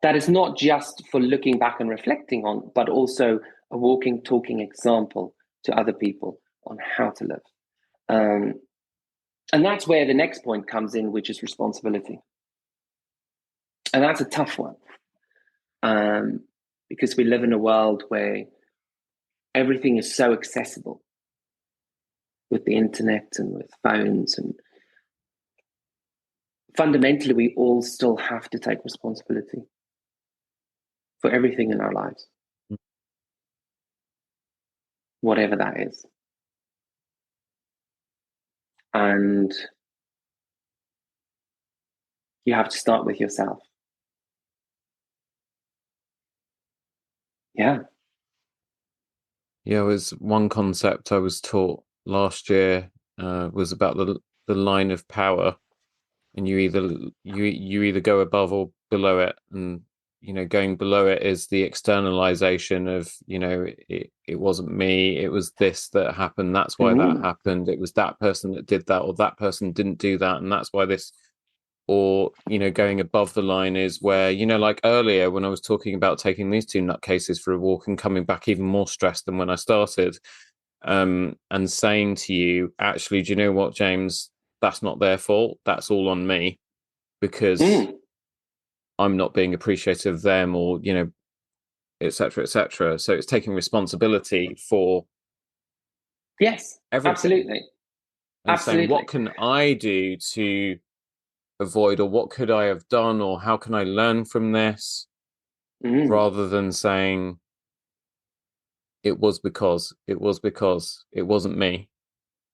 That is not just for looking back and reflecting on, but also a walking, talking example to other people on how to live. And that's where the next point comes in, which is responsibility. And that's a tough one, because we live in a world where everything is so accessible with the internet and with phones. And fundamentally, we all still have to take responsibility for everything in our lives, whatever that is. And you have to start with yourself. Yeah. Yeah, it was one concept I was taught last year was about the line of power, and you either go above or below it, and going below it is the externalization of it wasn't me, it was this that happened, that's why that happened, it was that person that did that, or that person didn't do that, and that's why this. Or going above the line is where like earlier when I was talking about taking these two nutcases for a walk and coming back even more stressed than when I started, and saying to you, actually, do you know what, James, that's not their fault, that's all on me, because I'm not being appreciative of them, or etc., etc. So it's taking responsibility for everything. Absolutely. And saying, what can I do to avoid, or what could I have done, or how can I learn from this, rather than saying it was because it wasn't me.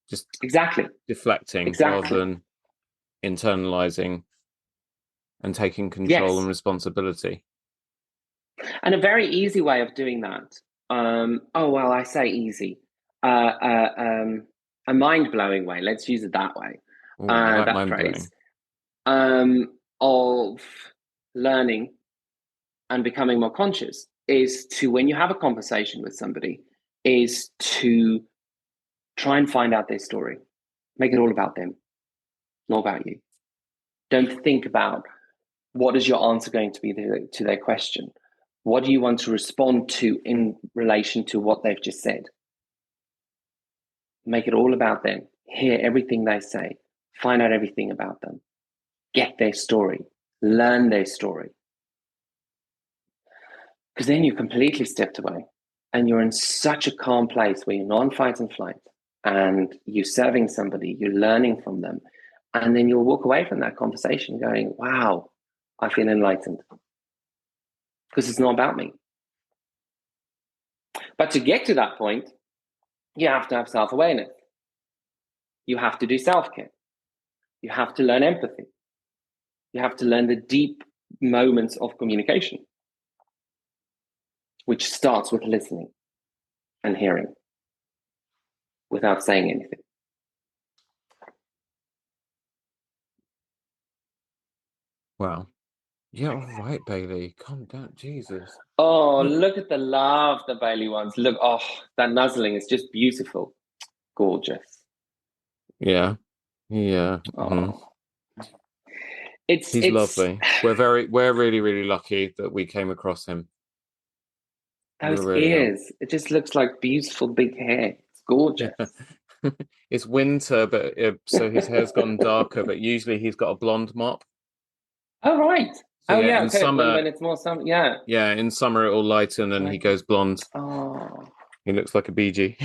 Just deflecting rather than internalizing and taking control and responsibility. And a very easy way of doing that, I say easy, a mind-blowing way, let's use it that way. Ooh, I like that phrase of learning and becoming more conscious is to, when you have a conversation with somebody, is to try and find out their story. Make it all about them, not about you. Don't think about what is your answer going to be to their question. What do you want to respond to in relation to what they've just said? Make it all about them. Hear everything they say. Find out everything about them. Get their story. Learn their story. Because then you completely stepped away and you're in such a calm place where you're not on fight and flight, and you're serving somebody, you're learning from them. And then you'll walk away from that conversation going, wow, I feel enlightened. Because it's not about me. But to get to that point, you have to have self-awareness. You have to do self-care. You have to learn empathy. You have to learn the deep moments of communication, which starts with listening and hearing without saying anything. Wow. Yeah, all right, Bailey. Calm down, Jesus. Oh, look at the love the Bailey wants. Look, that nuzzling is just beautiful. Gorgeous. Yeah. Yeah. He's lovely. We're really, really lucky that we came across him. Those ears, it just looks like beautiful big hair. It's gorgeous. It's winter, but so his hair's gone darker, but usually he's got a blonde mop. Oh, right. So, in summer, when it's more summer, yeah, in summer it will lighten and he goes blonde. Oh, he looks like a BG.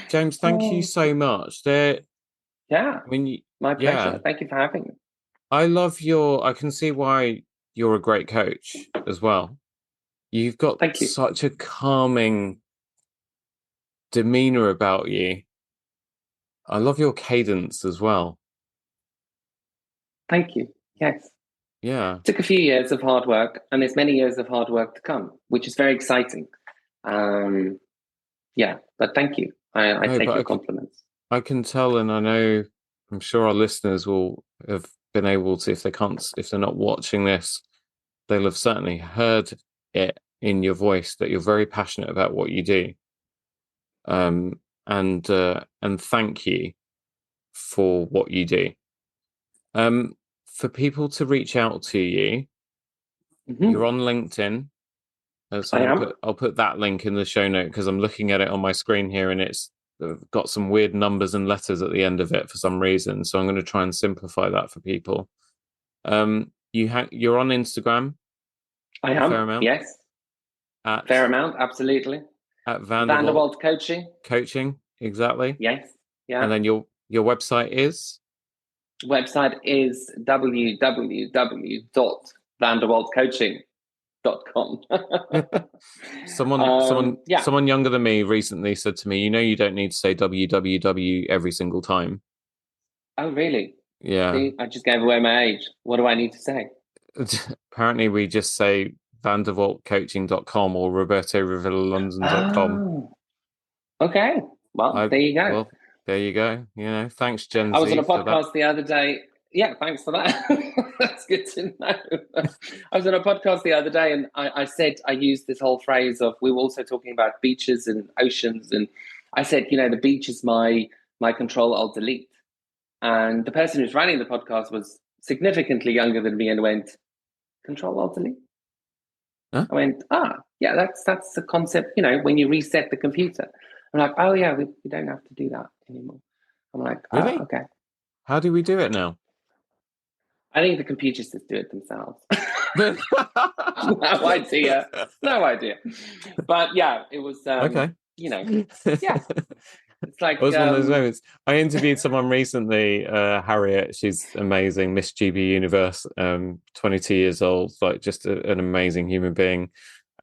James, thank you so much. My pleasure. Thank you for having me. I can see why you're a great coach as well. You've got such a calming demeanor about you. I love your cadence as well. Thank you. Yes. Yeah. Took a few years of hard work, and there's many years of hard work to come, which is very exciting. Yeah, but thank you. I No, take but your compliments. I can tell, and I know, I'm sure our listeners will have been able to, if they're not watching this, they'll have certainly heard it in your voice that you're very passionate about what you do. And thank you for what you do. For people to reach out to you, you're on LinkedIn. So I'll put that link in the show note because I'm looking at it on my screen here and it's got some weird numbers and letters at the end of it for some reason. So I'm going to try and simplify that for people. You're on Instagram. I am. Fair amount. Yes. Fair amount. Absolutely. At VanDerWalt Coaching. Coaching. Exactly. Yes. Yeah. And then your website is? Website is www.vanderwaltcoaching.com. Someone younger than me recently said to me, you don't need to say www every single time. Oh, really? Yeah. See, I just gave away my age. What do I need to say? Apparently we just say VanDerWaltCoaching.com or RobertoRevillaLondon.com. Oh, okay. Well, there you go. Well, there you go. Thanks, Gen Z. I was on a podcast the other day. Yeah, thanks for that. That's good to know. I was on a podcast the other day and I said, I used this whole phrase of, we were also talking about beaches and oceans. And I said, the beach is my control, Alt delete. And the person who's running the podcast was significantly younger than me and went, control, Alt delete? Huh? I went, yeah, that's the concept, when you reset the computer. I'm like, oh yeah, we don't have to do that anymore. I'm like, really? Okay. How do we do it now? I think the computers just do it themselves. No idea. But yeah, it was, okay. Yeah. It's like, it was one of those moments. I interviewed someone recently, Harriet. She's amazing, Miss GB Universe, 22 years old, like just an amazing human being.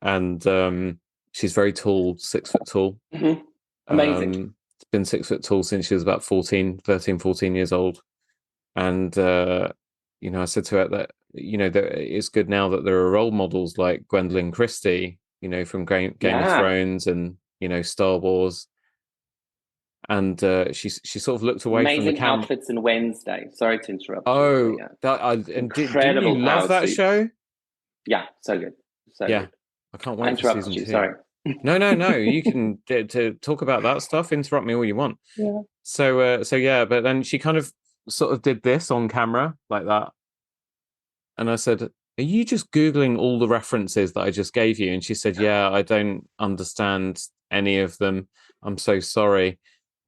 And she's very tall, 6 foot tall. Mm-hmm. Amazing. Been 6 foot tall since she was about 13, 14 years old. And, I said to her that, that it's good now that there are role models like Gwendolyn Christie, from Game of Thrones and, Star Wars. And she sort of looked away from the camera. Amazing outfits in Wednesday. Sorry to interrupt. Oh, didn't you love that show? Yeah, so good. Good. I can't wait for season 2. Sorry. No. You can to talk about that stuff. Interrupt me all you want. Yeah. So yeah, but then she kind of sort of did this on camera like that, and I said, "Are you just Googling all the references that I just gave you?" And she said, "Yeah, I don't understand any of them. I'm so sorry."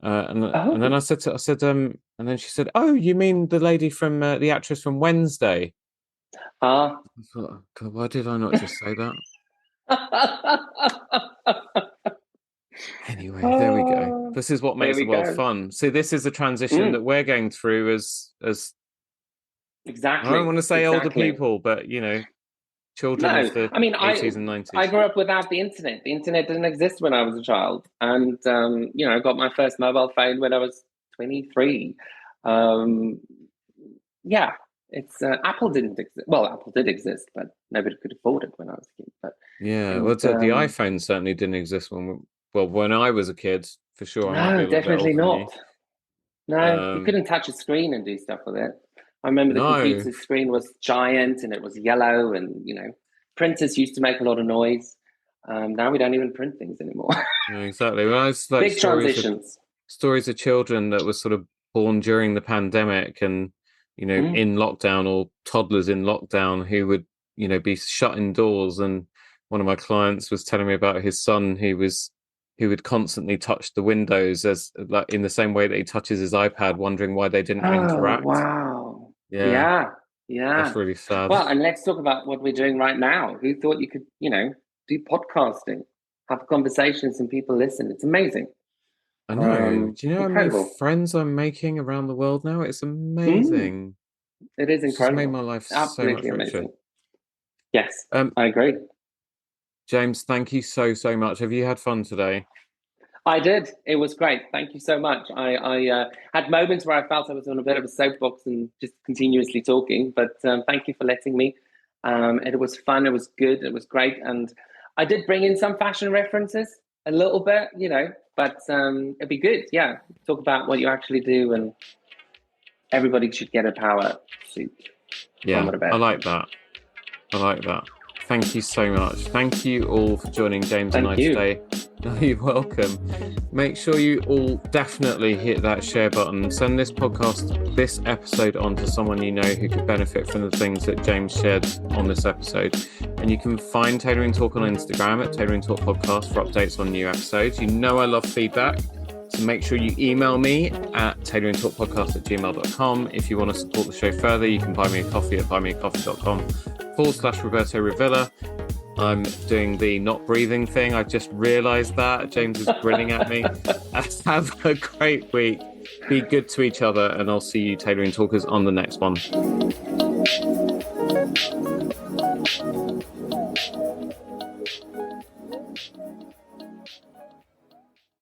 And then I said, and then she said, "Oh, you mean the lady from the actress from Wednesday?" I thought, God, why did I not just say that? Anyway, there we go. This is what makes the world fun. So this is a transition that we're going through as exactly. I don't want to say older people, but children of the 80s and 90s. I grew up without the internet. The internet didn't exist when I was a child, and I got my first mobile phone when I was 23. Yeah. It's Apple didn't exist. Well, Apple did exist, but nobody could afford it when I was a kid. But the iPhone certainly didn't exist when I was a kid, for sure. No, definitely not. No, you couldn't touch a screen and do stuff with it. I remember the computer screen was giant and it was yellow, and printers used to make a lot of noise. Now we don't even print things anymore. Exactly. Well, it's like big transitions. Stories of children that were sort of born during the pandemic and in lockdown, or toddlers in lockdown who would, be shut indoors. And one of my clients was telling me about his son who would constantly touch the windows as like in the same way that he touches his iPad, wondering why they didn't interact. Wow. Yeah. That's really sad. Well, and let's talk about what we're doing right now. Who thought you could, do podcasting, have conversations and people listen? It's amazing. I know. Do you know how many friends I'm making around the world now? It's amazing. It is incredible. It's made my life absolutely so much richer. Amazing. Yes, I agree. James, thank you so much. Have you had fun today? I did. It was great. Thank you so much. I had moments where I felt I was on a bit of a soapbox and just continuously talking, but thank you for letting me. It was fun. It was good. It was great. And I did bring in some fashion references a little bit, but it'd be good. Yeah. Talk about what you actually do, and everybody should get a power suit. Yeah, I like that. Thank you so much. Thank you all for joining James and I today. No, you're welcome. Make sure you all definitely hit that share button. Send this episode on to someone you know who could benefit from the things that James shared on this episode. And you can find Tailoring Talk on Instagram at Tailoring Talk Podcast for updates on new episodes. You know I love feedback, so make sure you email me at tailoringtalkpodcast@gmail.com. If you want to support the show further, you can buy me a coffee at buymeacoffee.com/Roberto Revilla. I'm doing the not breathing thing. I just realized that. James is grinning at me. Have a great week. Be good to each other, and I'll see you Tailoring Talkers on the next one.